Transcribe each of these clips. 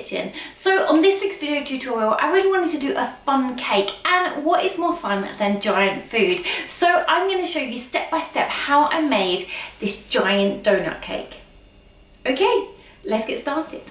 kitchen. So on this week's video tutorial, I really wanted to do a fun cake, and what is more fun than giant food? So I'm going to show you step by step how I made this giant donut cake. Okay, let's get started.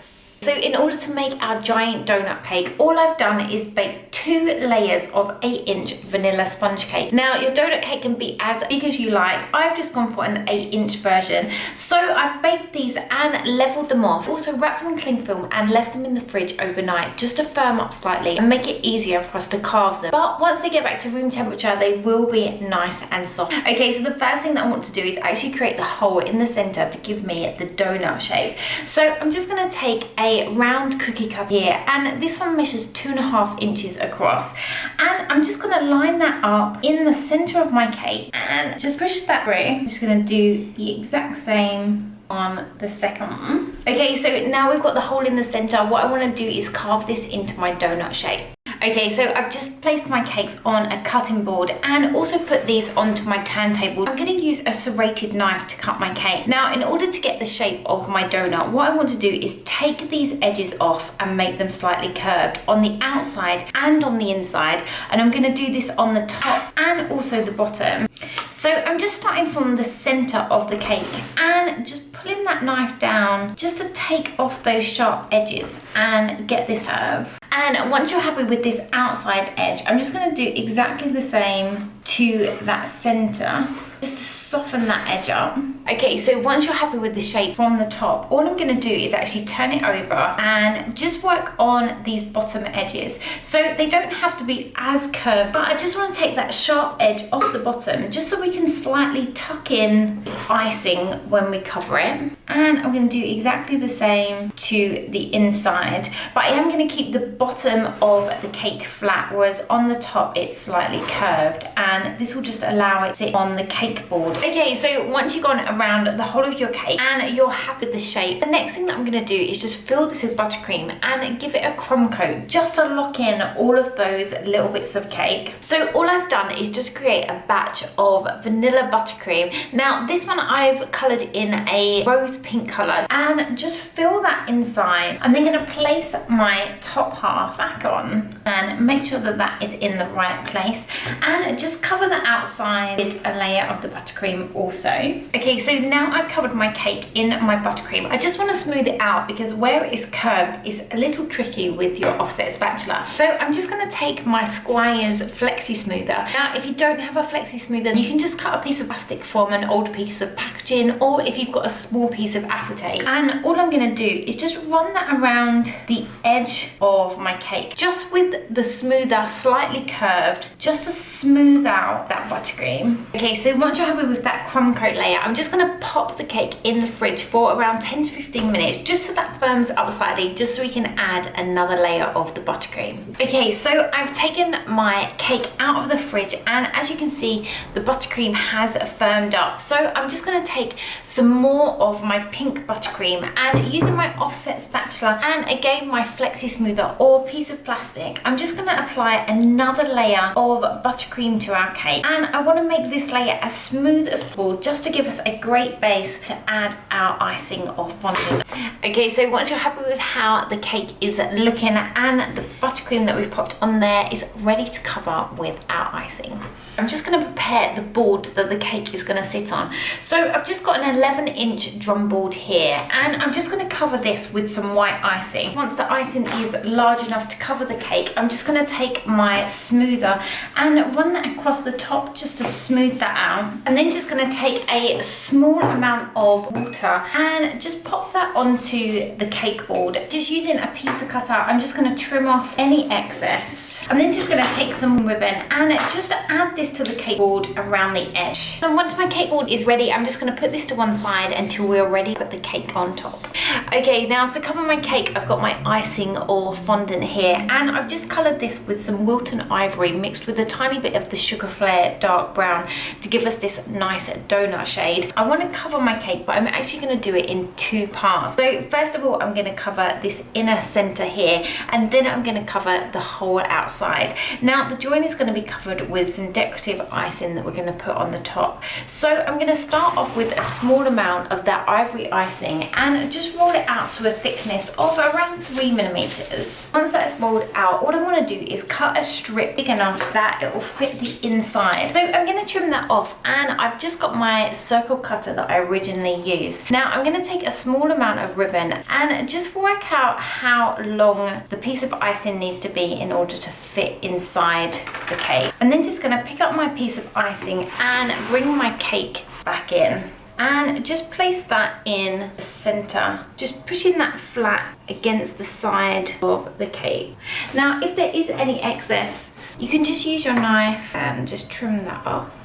So in order to make our giant donut cake, all I've done is bake 2 layers of 8-inch vanilla sponge cake. Now your donut cake can be as big as you like. I've just gone for an 8-inch version. So I've baked these and leveled them off. Also wrapped them in cling film and left them in the fridge overnight just to firm up slightly and make it easier for us to carve them. But once they get back to room temperature, they will be nice and soft. Okay, so the first thing that I want to do is actually create the hole in the center to give me the donut shape. So I'm just going to take a round cookie cutter here, and this one measures 2.5 inches across, and I'm just going to line that up in the center of my cake and just push that through. I'm just going to do the exact same on the second one. Okay, so now we've got the hole in the center. What I want to do is carve this into my donut shape. Okay, so I've just placed my cakes on a cutting board and also put these onto my turntable. I'm going to use a serrated knife to cut my cake. Now, in order to get the shape of my donut, what I want to do is take these edges off and make them slightly curved on the outside and on the inside. And I'm going to do this on the top and also the bottom. So I'm just starting from the center of the cake and just pulling that knife down just to take off those sharp edges and get this curve. And once you're happy with this outside edge, I'm just going to do exactly the same to that center, just to soften that edge up. Okay, so once you're happy with the shape from the top, all I'm going to do is actually turn it over and just work on these bottom edges. So they don't have to be as curved, but I just want to take that sharp edge off the bottom just so we can slightly tuck in the icing when we cover it. And I'm going to do exactly the same to the inside, but I am going to keep the bottom of the cake flat, whereas on the top it's slightly curved, and this will just allow it to sit on the cake board. Okay, so once you've gone around the whole of your cake and you're happy with the shape, the next thing that I'm going to do is just fill this with buttercream and give it a crumb coat just to lock in all of those little bits of cake. So all I've done is just create a batch of vanilla buttercream. Now this one I've coloured in a rose pink colour, and just fill that inside. I'm then going to place my top half back on and make sure that that is in the right place, and just cover the outside with a layer of the buttercream also. Okay, so now I've covered my cake in my buttercream. I just want to smooth it out because where it is curved is a little tricky with your offset spatula. So I'm just going to take my Squire's Flexi Smoother. Now if you don't have a Flexi Smoother, you can just cut a piece of plastic from an old piece of packaging, or if you've got a small piece of acetate. And all I'm going to do is just run that around the edge of my cake, just with the smoother slightly curved, just to smooth out that buttercream. Okay, so once you're happy with that crumb coat layer, I'm just going to pop the cake in the fridge for around 10 to 15 minutes, just so that firms up slightly, just so we can add another layer of the buttercream. Okay, so I've taken my cake out of the fridge, and as you can see, the buttercream has firmed up. So I'm just going to take some more of my pink buttercream, and using my offset spatula and again my Flexi Smoother or piece of plastic, I'm just going to apply another layer of buttercream to our cake. And I want to make this layer as smooth as possible, just to give us a great base to add our icing or fondant. Okay, so once you're happy with how the cake is looking and the buttercream that we've popped on there is ready to cover with our icing, I'm just going to prepare the board that the cake is going to sit on. So I've just got an 11-inch drum board here, and I'm just going to cover this with some white icing. Once the icing is large enough to cover the cake, I'm just going to take my smoother and run that across the top just to smooth that out. I'm then just going to take a small amount of water and just pop that onto the cake board. Just using a pizza cutter, I'm just going to trim off any excess. I'm then just going to take some ribbon and just add this to the cake board around the edge. And once my cake board is ready, I'm just going to put this to one side until we're ready to put the cake on top. Okay, now to cover my cake, I've got my icing or fondant here, and I've just coloured this with some Wilton Ivory mixed with a tiny bit of the Sugar Flare dark brown to give us this nice donut shade. I want to cover my cake, but I'm actually going to do it in 2 parts. So first of all, I'm going to cover this inner center here, and then I'm going to cover the whole outside. Now the join is going to be covered with some decorative icing that we're going to put on the top. So I'm going to start off with a small amount of that ivory icing and just roll it out to a thickness of around 3 millimeters. Once that's rolled out, what I want to do is cut a strip big enough that it will fit the inside. So I'm going to trim that off, and I've just got my circle cutter that I originally used. Now I'm going to take a small amount of ribbon and just work out how long the piece of icing needs to be in order to fit inside the cake. I'm then just going to pick up my piece of icing and bring my cake back in and just place that in the center, just pushing that flat against the side of the cake. Now if there is any excess, you can just use your knife and just trim that off.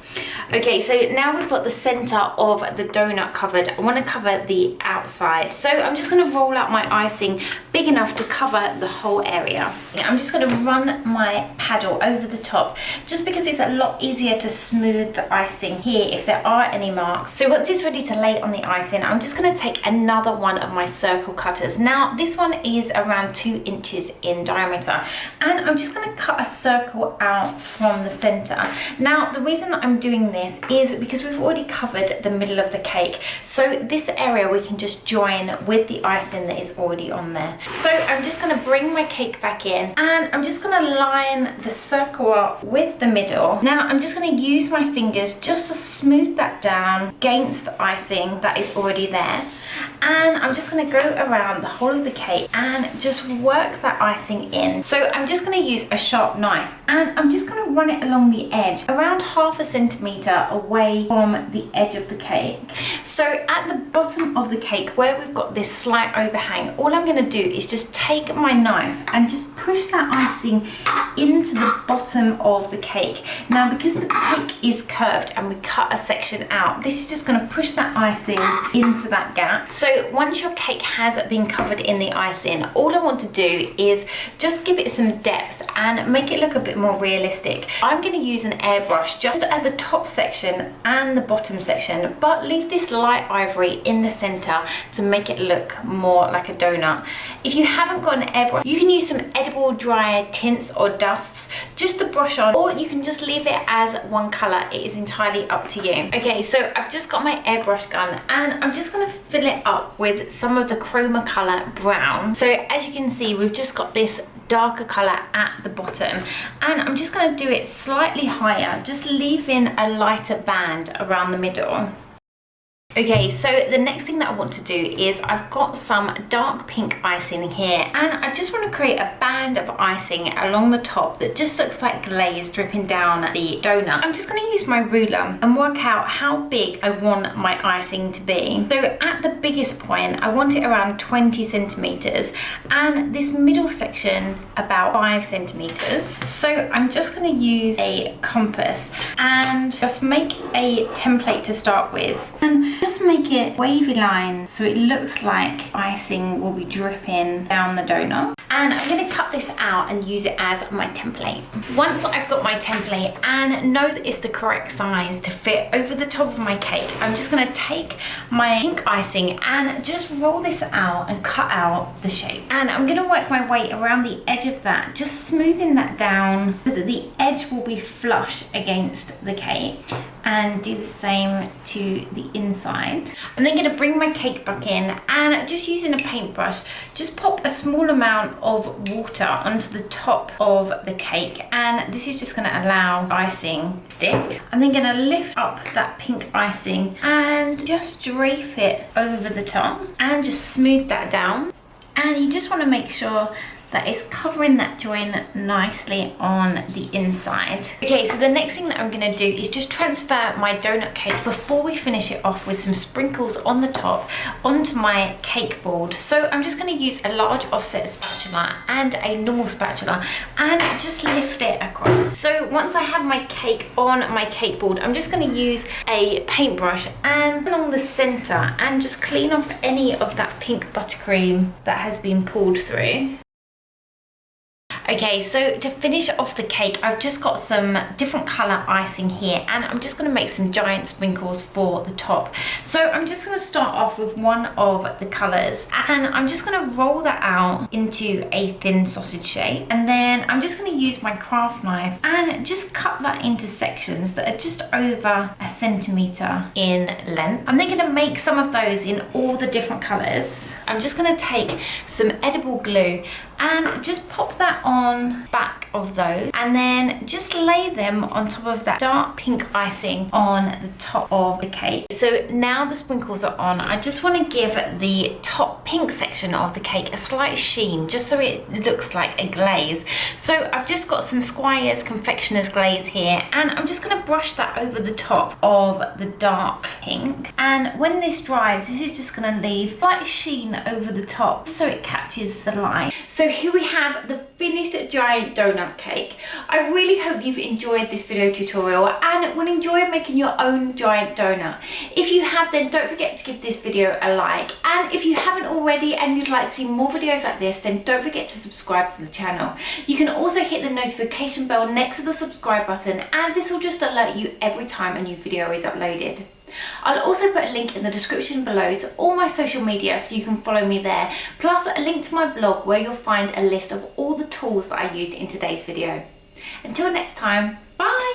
Okay, so now we've got the center of the donut covered. I want to cover the outside. So I'm just going to roll out my icing big enough to cover the whole area. I'm just going to run my paddle over the top, just because it's a lot easier to smooth the icing here if there are any marks. So once it's ready to lay on the icing, I'm just going to take another one of my circle cutters. Now this one is around 2 inches in diameter, and I'm just going to cut a circle out from the center. Now the reason that I'm doing this is because we've already covered the middle of the cake, so this area we can just join with the icing that is already on there. So I'm just going to bring my cake back in, and I'm just going to line the circle up with the middle. Now I'm just going to use my fingers just to smooth that down against the icing that is already there, and I'm just going to go around the whole of the cake and just work that icing in. So I'm just going to use a sharp knife, and I'm just going to run it along the edge around 1/2 centimeter away from the edge of the cake. So at the bottom of the cake, where we've got this slight overhang, all I'm going to do is just take my knife and just push that icing into the bottom of the cake. Now because the cake is curved and we cut a section out, this is just going to push that icing into that gap. So once your cake has been covered in the icing, all I want to do is just give it some depth and make it look a bit more realistic. I'm going to use an airbrush just at the top section and the bottom section, but leave this light ivory in the center to make it look more like a donut. If you haven't got an airbrush, you can use some edible dry tints or dusts just to brush on, or you can just leave it as one color. It is entirely up to you. Okay, so I've just got my airbrush gun, and I'm just going to fill it up with some of the chroma color brown. So as you can see, we've just got this darker color at the bottom, and I'm just going to do it slightly higher, just leaving a lighter band around the middle. Okay, so the next thing that I want to do is I've got some dark pink icing here, and I just want to create a band of icing along the top that just looks like glaze dripping down the donut. I'm just going to use my ruler and work out how big I want my icing to be. So at the biggest point, I want it around 20 centimeters, and this middle section about 5 centimeters. So I'm just going to use a compass and just make a template to start with, and just make it wavy lines so it looks like icing will be dripping down the donut. And I'm going to cut this out and use it as my template. Once I've got my template and know that it's the correct size to fit over the top of my cake, I'm just going to take my pink icing and just roll this out and cut out the shape. And I'm going to work my way around the edge of that, just smoothing that down so that the edge will be flush against the cake, and do the same to the inside. I'm then going to bring my cake back in, and just using a paintbrush, just pop a small amount of water onto the top of the cake, and this is just going to allow icing to stick. I'm then going to lift up that pink icing and just drape it over the top and just smooth that down. And you just want to make sure that is covering that join nicely on the inside. Okay, so the next thing that I'm going to do is just transfer my donut cake before we finish it off with some sprinkles on the top onto my cake board. So I'm just going to use a large offset spatula and a normal spatula and just lift it across. So once I have my cake on my cake board, I'm just going to use a paintbrush and along the center and just clean off any of that pink buttercream that has been pulled through. Okay, so to finish off the cake, I've just got some different colour icing here, and I'm just going to make some giant sprinkles for the top. So I'm just going to start off with one of the colours, and I'm just going to roll that out into a thin sausage shape, and then I'm just going to use my craft knife and just cut that into sections that are just over a centimetre in length. I'm then going to make some of those in all the different colours. I'm just going to take some edible glue and just pop that on back of those, and then just lay them on top of that dark pink icing on the top of the cake. So now the sprinkles are on, I just want to give the top pink section of the cake a slight sheen, just so it looks like a glaze. So I've just got some Squire's confectioner's glaze here, and I'm just going to brush that over the top of the dark pink, and when this dries, this is just going to leave a slight sheen over the top so it catches the light. So here we have the finished giant donut cake. I really hope you've enjoyed this video tutorial and will enjoy making your own giant donut. If you have, then don't forget to give this video a like, and if you haven't already and you'd like to see more videos like this, then don't forget to subscribe to the channel. You can also hit the notification bell next to the subscribe button, and this will just alert you every time a new video is uploaded. I'll also put a link in the description below to all my social media so you can follow me there, plus a link to my blog where you'll find a list of all the tools that I used in today's video. Until next time, bye!